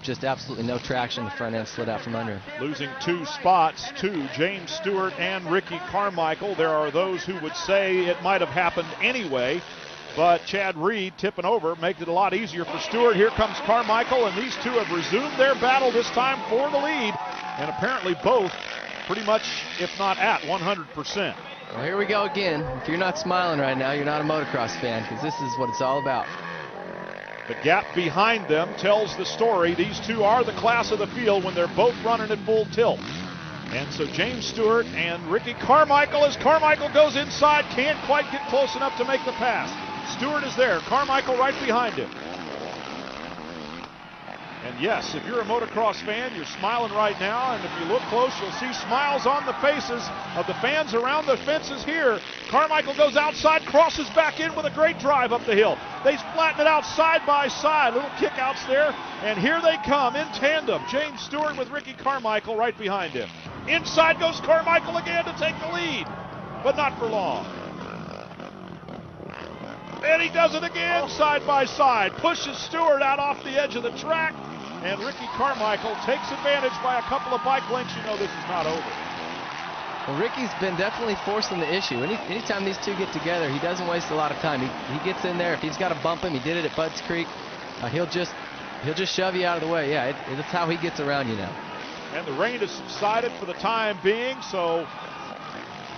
Just absolutely no traction. The front end slid out from under him. Losing 2 spots to James Stewart and Ricky Carmichael. There are those who would say it might have happened anyway, but Chad Reed tipping over made it a lot easier for Stewart. Here comes Carmichael, and these two have resumed their battle, this time for the lead, and apparently both pretty much, if not at 100%. Well, here we go again. If you're not smiling right now, you're not a motocross fan, because this is what it's all about. The gap behind them tells the story. These two are the class of the field when they're both running at full tilt. And so James Stewart and Ricky Carmichael, as Carmichael goes inside, can't quite get close enough to make the pass. Stewart is there, Carmichael right behind him. And yes, if you're a motocross fan, you're smiling right now, and if you look close, you'll see smiles on the faces of the fans around the fences here. Carmichael goes outside, crosses back in with a great drive up the hill. They flatten it out side by side, little kickouts there, and here they come in tandem. James Stewart with Ricky Carmichael right behind him. Inside goes Carmichael again to take the lead, but not for long. And he does it again, side by side, pushes Stewart out off the edge of the track, and Ricky Carmichael takes advantage by a couple of bike lengths. You know this is not over. Well, Ricky's been definitely forcing the issue. Anytime these two get together, he doesn't waste a lot of time. He gets in there. If he's got to bump him, he did it at Budds Creek. He'll just shove you out of the way. Yeah, it's how he gets around you now. And the rain has subsided for the time being, so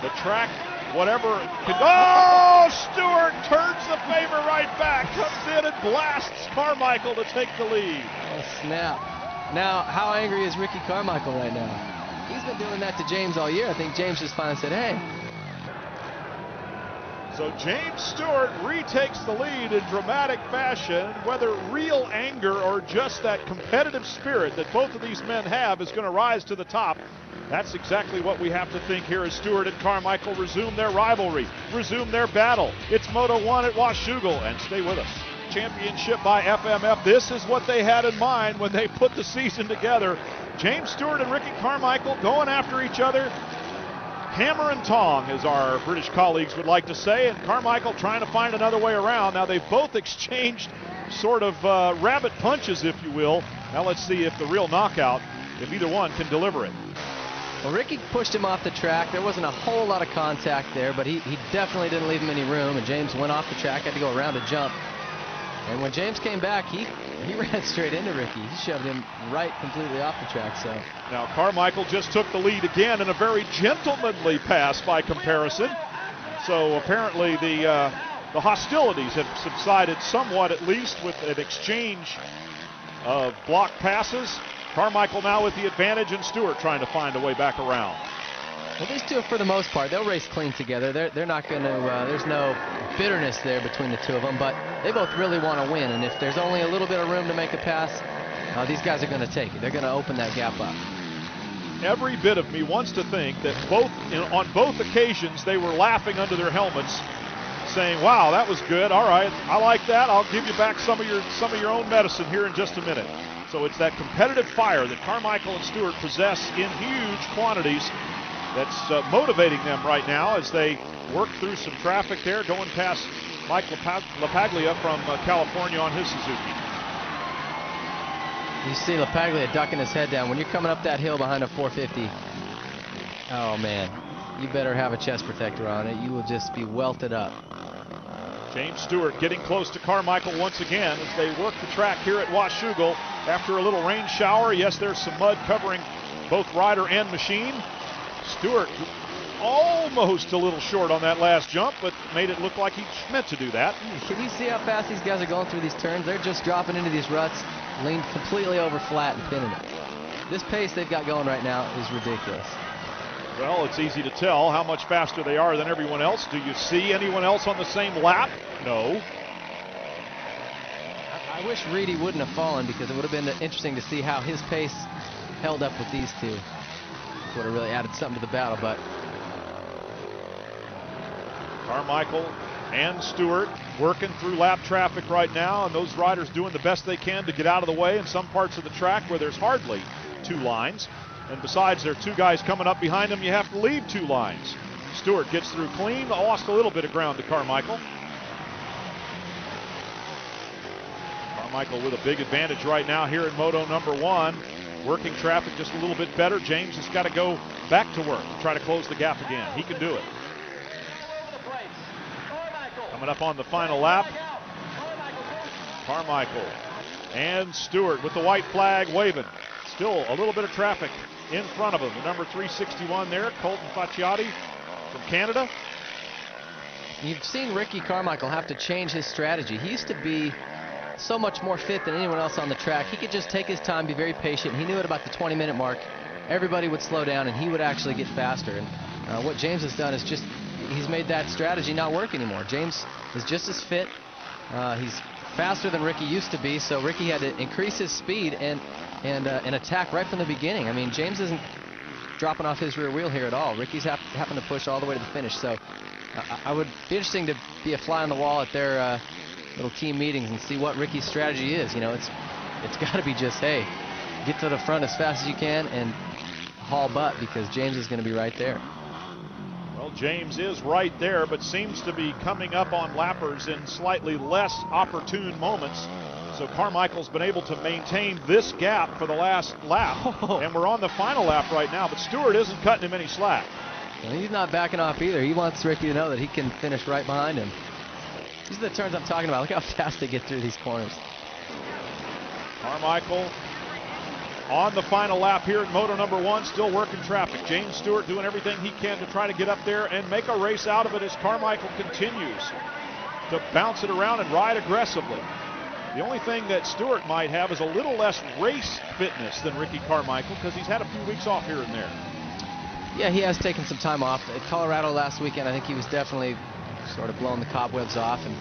the track, whatever can. Oh, Stewart turns the favor right back, comes in and blasts Carmichael to take the lead. Oh, snap. Now, how angry is Ricky Carmichael right now? He's been doing that to James all year. I think James just finally said, hey. So James Stewart retakes the lead in dramatic fashion. Whether real anger or just that competitive spirit that both of these men have is going to rise to the top, that's exactly what we have to think here as Stewart and Carmichael resume their rivalry, resume thetheir battle. It's Moto 1 at Washougal, and stay with us. Championship by FMF. This is what they had in mind when they put the season together. James Stewart and Ricky Carmichael going after each other. Hammer and tong, as our British colleagues would like to say, and Carmichael trying to find another way around. Now they've both exchanged sort of rabbit punches, if you will. Now let's see if the real knockout, if either one can deliver it. Well, Ricky pushed him off the track. There wasn't a whole lot of contact there, but he definitely didn't leave him any room, and James went off the track, had to go around a jump. And when James came back, he ran straight into Ricky. He shoved him right completely off the track. So now Carmichael just took the lead again in a very gentlemanly pass by comparison. So apparently the hostilities have subsided somewhat, at least, with an exchange of block passes. Carmichael now with the advantage, and Stewart trying to find a way back around. Well, these two, for the most part, they'll race clean together. They're not going to, there's no bitterness there between the two of them, but they both really want to win, and if there's only a little bit of room to make a pass, these guys are going to take it. They're going to open that gap up. Every bit of me wants to think that on both occasions they were laughing under their helmets, saying, wow, that was good. All right, I like that. I'll give you back some of your own medicine here in just a minute. So it's that competitive fire that Carmichael and Stewart possess in huge quantities that's motivating them right now as they work through some traffic there, going past Mike LaPaglia from California on his Suzuki. You see LaPaglia ducking his head down. When you're coming up that hill behind a 450, oh man, you better have a chest protector on it. You will just be welted up. James Stewart getting close to Carmichael once again as they work the track here at Washougal after a little rain shower. Yes, there's some mud covering both rider and machine. Stewart almost a little short on that last jump, but made it look like he meant to do that. Can you see how fast these guys are going through these turns? They're just dropping into these ruts, leaned completely over flat and pinning it. This pace they've got going right now is ridiculous. Well, it's easy to tell how much faster they are than everyone else. Do you see anyone else on the same lap? No. I wish Reedy wouldn't have fallen, because it would have been interesting to see how his pace held up with these two. Would have really added something to the battle, but Carmichael and Stewart working through lap traffic right now, and those riders doing the best they can to get out of the way in some parts of the track where there's hardly two lines. And besides, there are two guys coming up behind them, you have to leave two lines. Stewart gets through clean, lost a little bit of ground to Carmichael. Carmichael with a big advantage right now here in Moto number 1. Working traffic just a little bit better. James has got to go back to work and try to close the gap again. He can do it. Coming up on the final lap, Carmichael and Stewart with the white flag waving. Still a little bit of traffic in front of him. The number 361 there, Colton Facciati from Canada. You've seen Ricky Carmichael have to change his strategy. He used to be so much more fit than anyone else on the track. He could just take his time, be very patient. He knew at about the 20-minute mark, everybody would slow down and he would actually get faster. And what James has done is just, he's made that strategy not work anymore. James is just as fit. He's faster than Ricky used to be, so Ricky had to increase his speed and attack right from the beginning. I mean, James isn't dropping off his rear wheel here at all. Ricky's having to push all the way to the finish. So I would be interesting to be a fly on the wall at their little team meetings and see what Ricky's strategy is. You know, it's got to be just, hey, get to the front as fast as you can and haul butt, because James is going to be right there. Well, James is right there, but seems to be coming up on lappers in slightly less opportune moments. So Carmichael's been able to maintain this gap for the last lap. And we're on the final lap right now, but Stewart isn't cutting him any slack. And he's not backing off either. He wants Ricky to know that he can finish right behind him. These are the turns I'm talking about. Look how fast they get through these corners. Carmichael on the final lap here in Moto number 1, still working traffic. James Stewart doing everything he can to try to get up there and make a race out of it as Carmichael continues to bounce it around and ride aggressively. The only thing that Stewart might have is a little less race fitness than Ricky Carmichael, because he's had a few weeks off here and there. Yeah, he has taken some time off. At Colorado last weekend, I think he was definitely sort of blowing the cobwebs off, and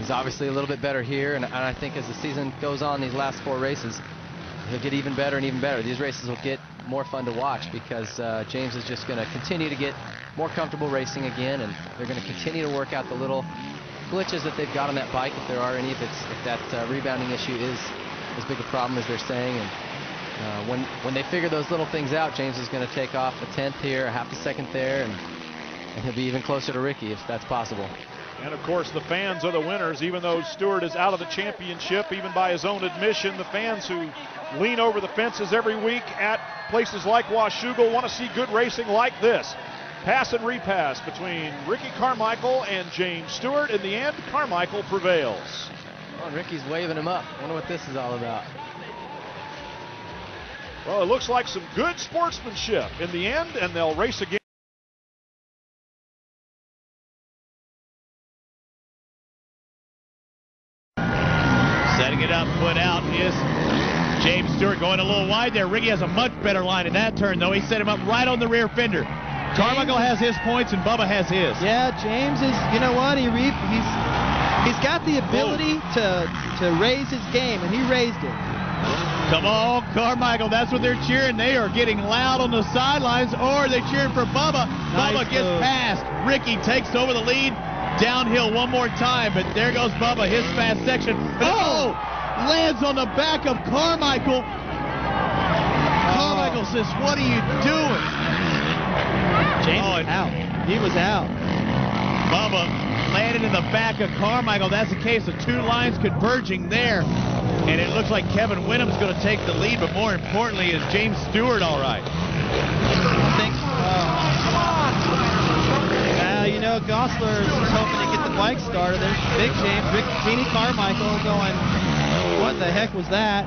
he's obviously a little bit better here, and I think as the season goes on, these last 4 races, he'll get even better and even better. These races will get more fun to watch, because James is just going to continue to get more comfortable racing again, and they're going to continue to work out the little glitches that they've got on that bike, if there are any, if that rebounding issue is as big a problem as they're saying. And when they figure those little things out, James is going to take off a 10th here, a half a second there, and he'll be even closer to Ricky if that's possible. And of course the fans are the winners. Even though Stewart is out of the championship, even by his own admission, the fans who lean over the fences every week at places like Washougal want to see good racing like this. Pass and repass between Ricky Carmichael and James Stewart. In the end, Carmichael prevails. Well, Ricky's waving him up. I wonder what this is all about. Well, it looks like some good sportsmanship in the end, and they'll race again. Setting it up, put out is James Stewart, going a little wide there. Ricky has a much better line in that turn, though. He set him up right on the rear fender. Carmichael has his points and Bubba has his. Yeah, James is, you know what, he's got the ability to raise his game, and he raised it. Come on, Carmichael, that's what they're cheering. They are getting loud on the sidelines, or they're cheering for Bubba. Bubba gets past. Ricky takes over the lead. Downhill one more time, but there goes Bubba, his fast section. Oh! Lands on the back of Carmichael. Carmichael says, what are you doing? James was out. He was out. Bubba landed in the back of Carmichael. That's a case of 2 lines converging there. And it looks like Kevin Winham's going to take the lead, but more importantly, is James Stewart all right? You know, Gosler is hoping to get the bike started. There's Big James, Ricky Carmichael going, what the heck was that?